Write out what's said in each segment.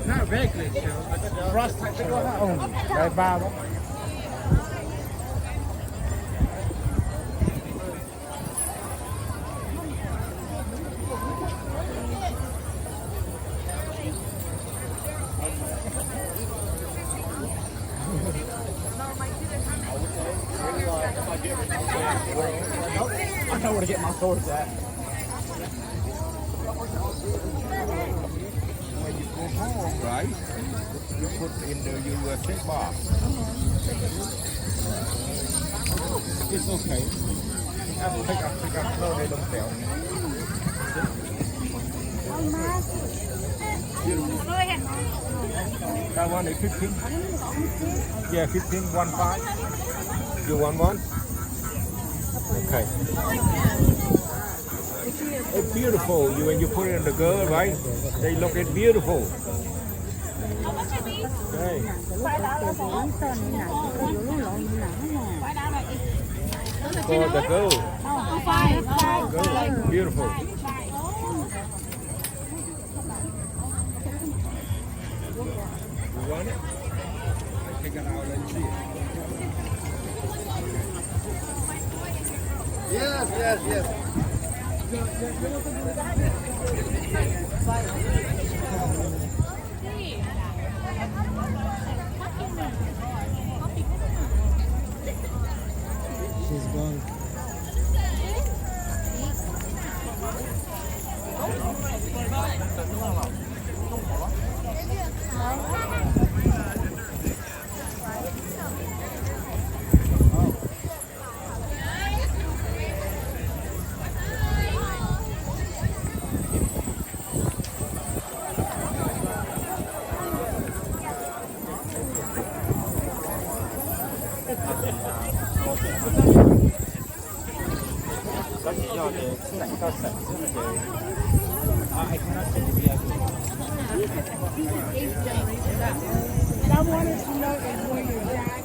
Not regular shell, but frosted shell. Đây ba đó. I know where to get my swords at. When you go home, right? You put in the USA box. It's okay. I think I throw they don't tell me. That one is 15. Yeah, 15, 1.5. You want one? Okay. It's beautiful. When you put it on the girl, right? They look it beautiful. Okay. For the girl. Girl, beautiful. You want it? I take it out and see it. Yes, yes, yes. She's gone. I wanted to know that when your dad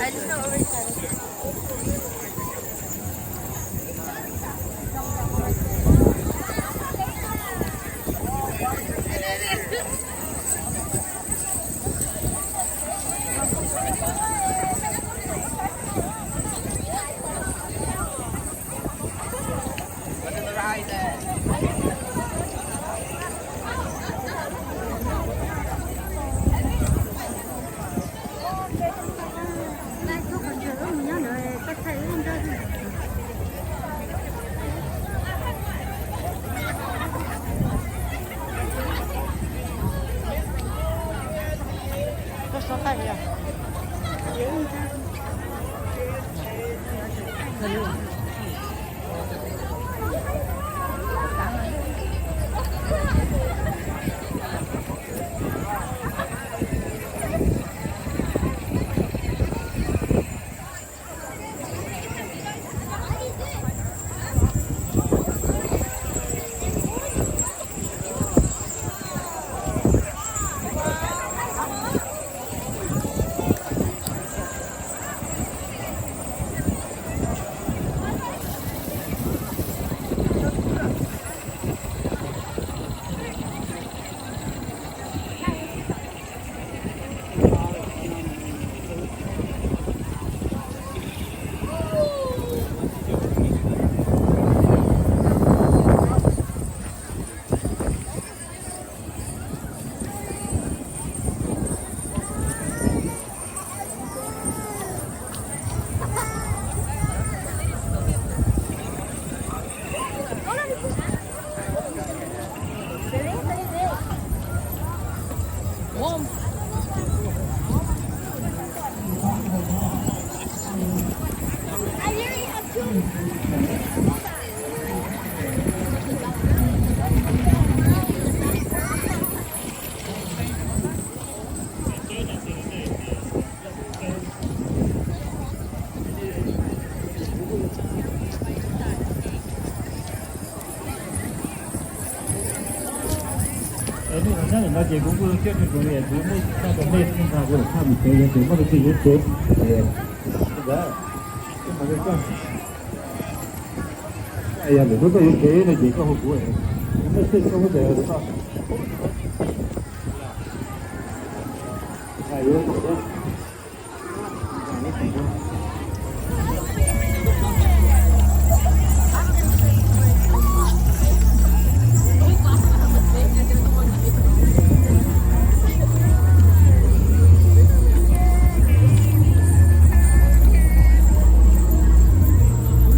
I just know over 낮에 공부를 시작할 거에 너무 나도 내 생각으로 참이 되는데 뭐를 이렇게 그러니까 좀 말할까 야, 너도 이렇게 얘는 얘가 하고 해. 근데 처음에 내가 그래서 아, 이런 거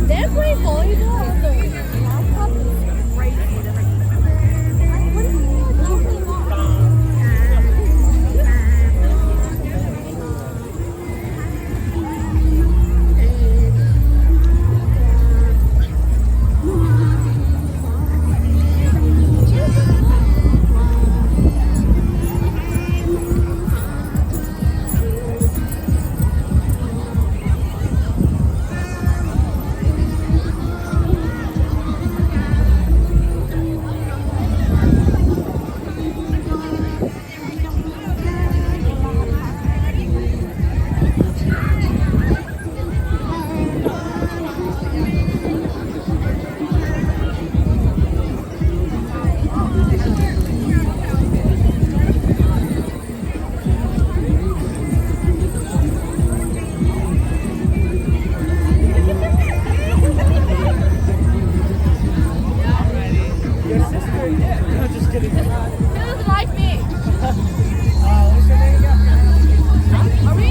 They're pretty cool. You know, the laptop is crazy. What is Feels like me. What's your name again? Are we?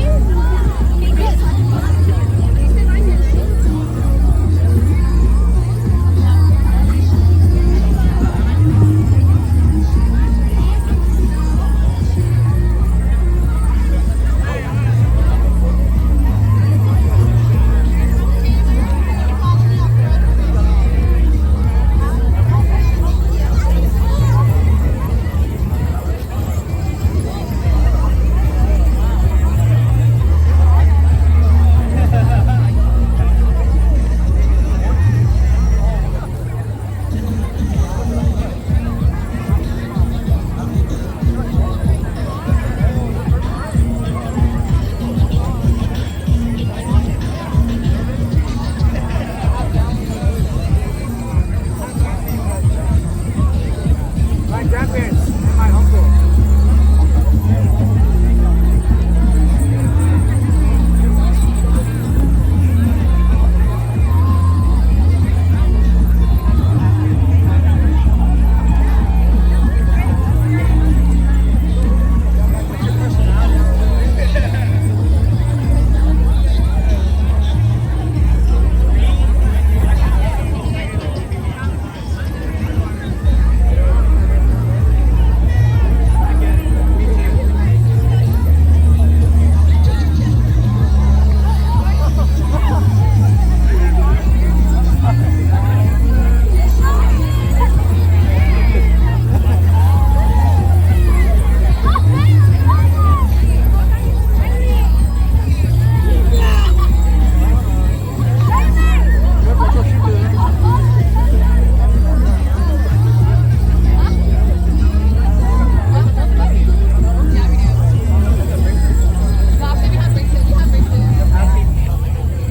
My grandparents and my uncle.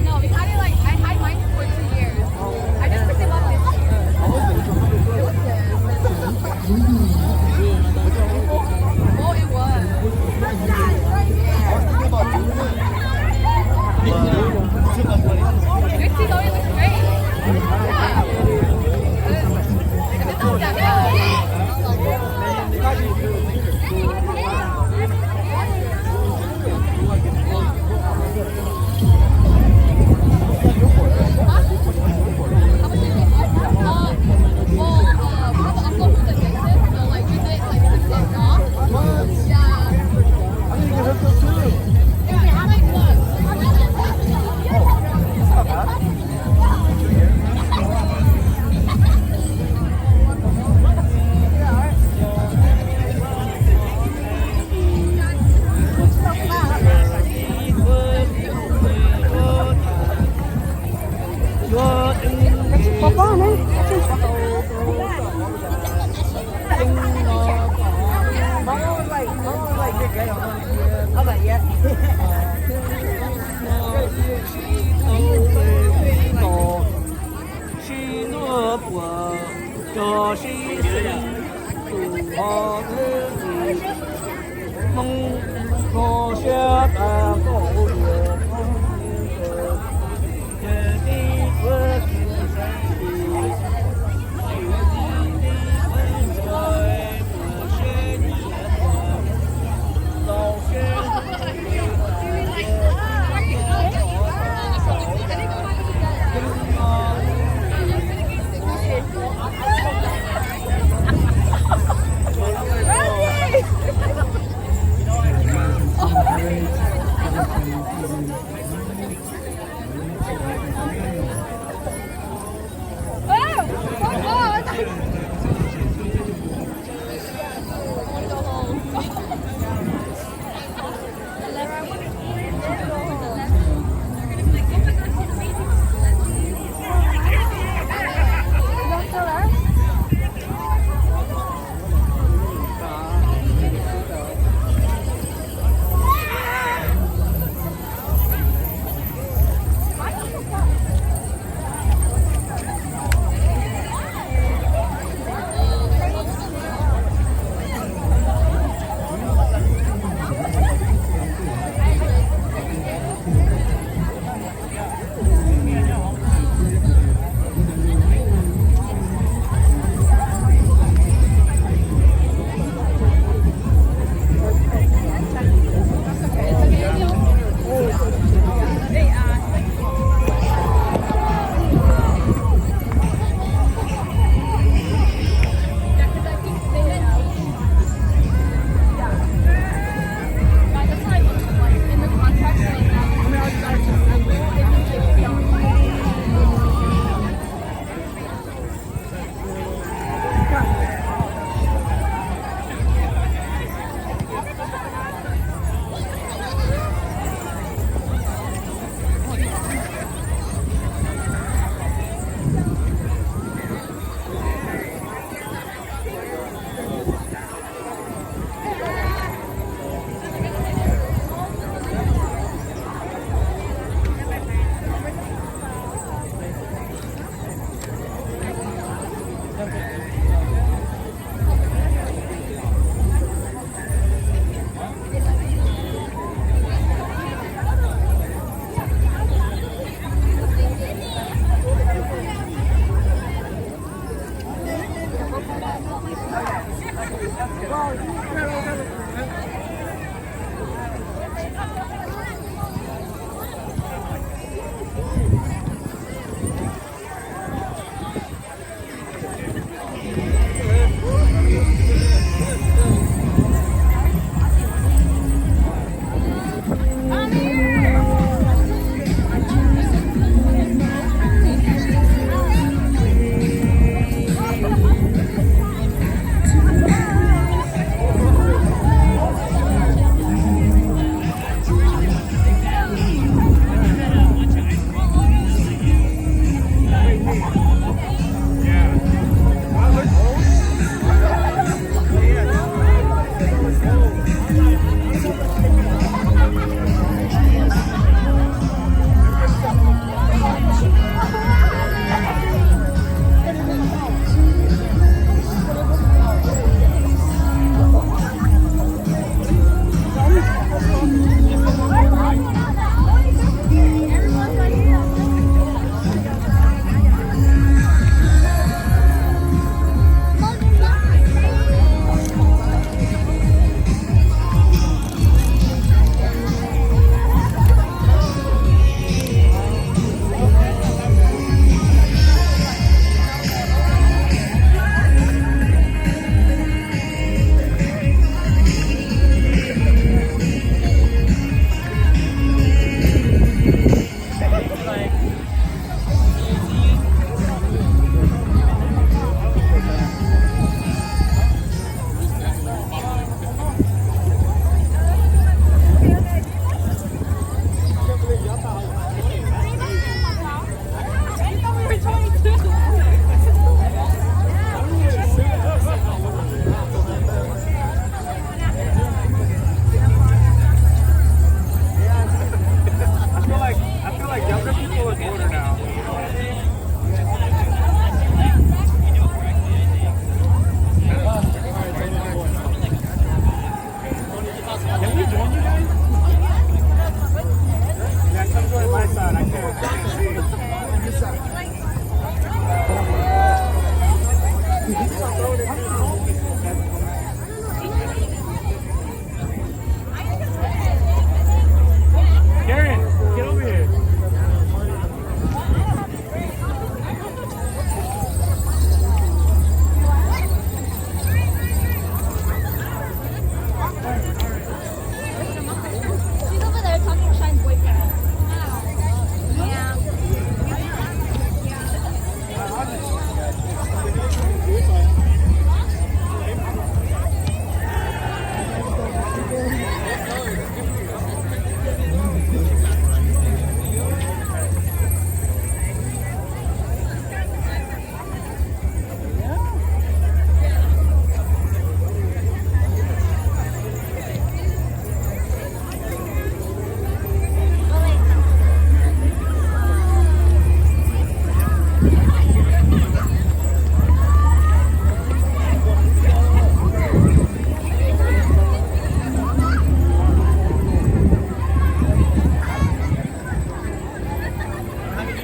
No, we had it like I had mine for 2 years. I just picked it up this year. Oh, it was. Your teeth always look great. Yeah. This is that 老板爷。喜乐国，这是谁？我自己梦落下大后月，这地不是谁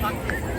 Fuck.